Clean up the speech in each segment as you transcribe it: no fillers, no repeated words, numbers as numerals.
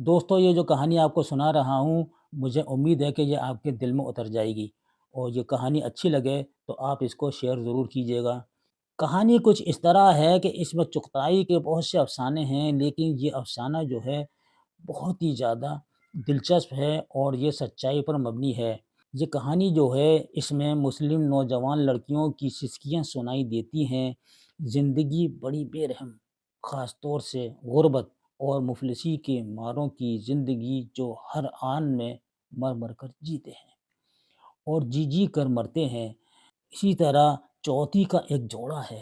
دوستوں یہ جو کہانی آپ کو سنا رہا ہوں، مجھے امید ہے کہ یہ آپ کے دل میں اتر جائے گی اور یہ کہانی اچھی لگے تو آپ اس کو شیئر ضرور کیجیے گا۔ کہانی کچھ اس طرح ہے کہ اس میں چغتائی کے بہت سے افسانے ہیں، لیکن یہ افسانہ جو ہے بہت ہی زیادہ دلچسپ ہے اور یہ سچائی پر مبنی ہے۔ یہ کہانی جو ہے اس میں مسلم نوجوان لڑکیوں کی سسکیاں سنائی دیتی ہیں، زندگی بڑی بے رحم، خاص طور سے غربت اور مفلسی کے ماروں کی زندگی جو ہر آن میں مر مر کر جیتے ہیں اور جی جی کر مرتے ہیں۔ اسی طرح چوتھی کا ایک جوڑا ہے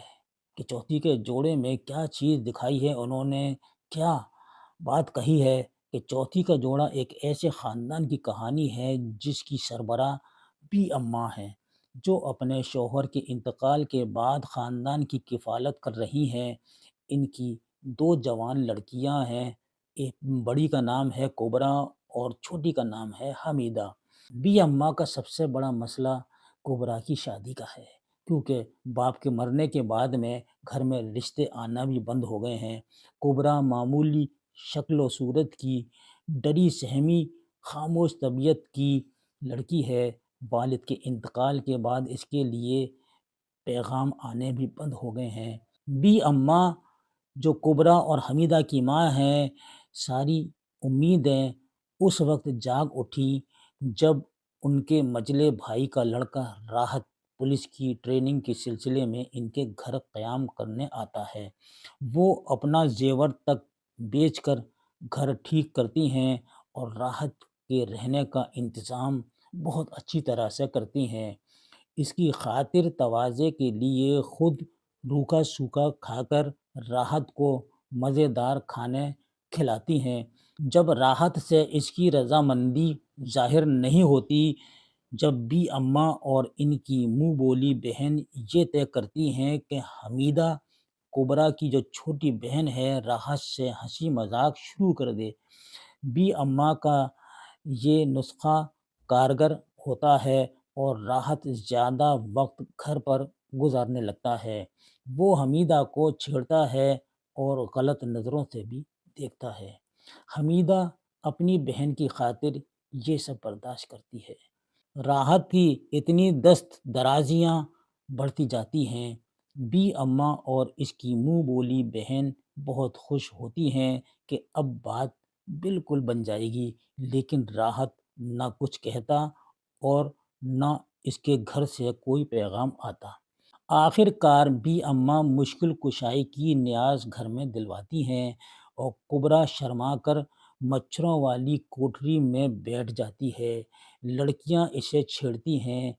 کہ چوتھی کے جوڑے میں کیا چیز دکھائی ہے، انہوں نے کیا بات کہی ہے کہ چوتھی کا جوڑا ایک ایسے خاندان کی کہانی ہے جس کی سربراہ بی اماں ہیں، جو اپنے شوہر کے انتقال کے بعد خاندان کی کفالت کر رہی ہیں۔ ان کی دو جوان لڑکیاں ہیں، ایک بڑی کا نام ہے کبریٰ اور چھوٹی کا نام ہے حمیدہ۔ بی اماں کا سب سے بڑا مسئلہ کبریٰ کی شادی کا ہے، کیونکہ باپ کے مرنے کے بعد میں گھر میں رشتے آنا بھی بند ہو گئے ہیں۔ کبریٰ معمولی شکل و صورت کی، ڈری سہمی، خاموش طبیعت کی لڑکی ہے۔ والد کے انتقال کے بعد اس کے لیے پیغام آنے بھی بند ہو گئے ہیں۔ بی اماں جو کبریٰ اور حمیدہ کی ماں ہیں، ساری امیدیں اس وقت جاگ اٹھی جب ان کے مجلے بھائی کا لڑکا راحت پولیس کی ٹریننگ کے سلسلے میں ان کے گھر قیام کرنے آتا ہے۔ وہ اپنا زیور تک بیچ کر گھر ٹھیک کرتی ہیں اور راحت کے رہنے کا انتظام بہت اچھی طرح سے کرتی ہیں۔ اس کی خاطر تواضع کے لیے خود روکھا سوکھا کھا کر راحت کو مزیدار کھانے کھلاتی ہیں۔ جب راحت سے اس کی رضامندی ظاہر نہیں ہوتی، جب بی اماں اور ان کی منہ بولی بہن یہ طے کرتی ہیں کہ حمیدہ کبریٰ کی جو چھوٹی بہن ہے راحت سے ہنسی مذاق شروع کر دے، بی اماں کا یہ نسخہ کارگر ہوتا ہے اور راحت زیادہ وقت گھر پر گزارنے لگتا ہے۔ وہ حمیدہ کو چھیڑتا ہے اور غلط نظروں سے بھی دیکھتا ہے۔ حمیدہ اپنی بہن کی خاطر یہ سب برداشت کرتی ہے۔ راحت کی اتنی دست درازیاں بڑھتی جاتی ہیں۔ بی اماں اور اس کی منہ بولی بہن بہت خوش ہوتی ہیں کہ اب بات بالکل بن جائے گی، لیکن راحت نہ کچھ کہتا اور نہ اس کے گھر سے کوئی پیغام آتا۔ آخر کار بی اماں مشکل کشائی کی نیاز گھر میں دلواتی ہیں اور کبریٰ شرما کر مچھروں والی کوٹری میں بیٹھ جاتی ہے۔ لڑکیاں اسے چھیڑتی ہیں۔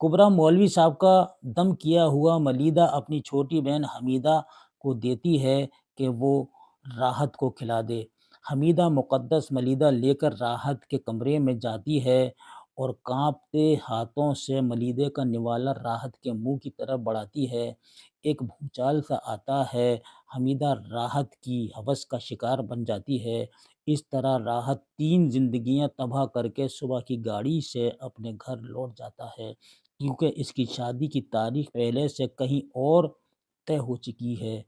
کبریٰ مولوی صاحب کا دم کیا ہوا ملیدہ اپنی چھوٹی بہن حمیدہ کو دیتی ہے کہ وہ راحت کو کھلا دے۔ حمیدہ مقدس ملیدہ لے کر راحت کے کمرے میں جاتی ہے اور کانپتے ہاتھوں سے ملیدے کا نوالا راحت کے منہ کی طرف بڑھاتی ہے۔ ایک بھونچال سا آتا ہے، حمیدہ راحت کی ہوس کا شکار بن جاتی ہے۔ اس طرح راحت 3 زندگیاں تباہ کر کے صبح کی گاڑی سے اپنے گھر لوٹ جاتا ہے، کیونکہ اس کی شادی کی تاریخ پہلے سے کہیں اور طے ہو چکی ہے۔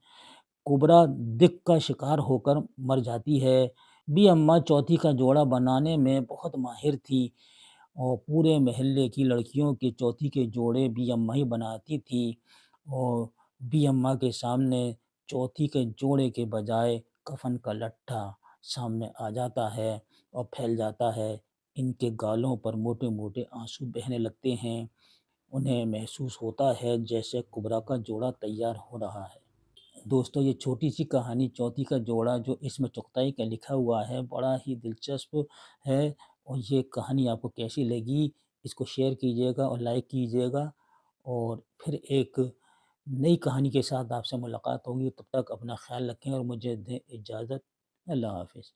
کبریٰ دکھ کا شکار ہو کر مر جاتی ہے۔ بی اماں چوتھی کا جوڑا بنانے میں بہت ماہر تھی اور پورے محلے کی لڑکیوں کے چوتھی کے جوڑے بی اماں ہی بناتی تھی، اور بی اماں کے سامنے چوتھی کے جوڑے کے بجائے کفن کا لٹھا سامنے آ جاتا ہے اور پھیل جاتا ہے۔ ان کے گالوں پر موٹے موٹے آنسو بہنے لگتے ہیں۔ انہیں محسوس ہوتا ہے جیسے کبریٰ کا جوڑا تیار ہو رہا ہے۔ دوستو یہ چھوٹی سی کہانی چوتھی کا جوڑا جو اس میں چغتائی کا لکھا ہوا ہے بڑا ہی دلچسپ ہے، اور یہ کہانی آپ کو کیسی لگی اس کو شیئر کیجیے گا اور لائک کیجیے گا، اور پھر ایک نئی کہانی کے ساتھ آپ سے ملاقات ہوگی۔ تب تک اپنا خیال رکھیں اور مجھے دیں اجازت۔ اللہ حافظ۔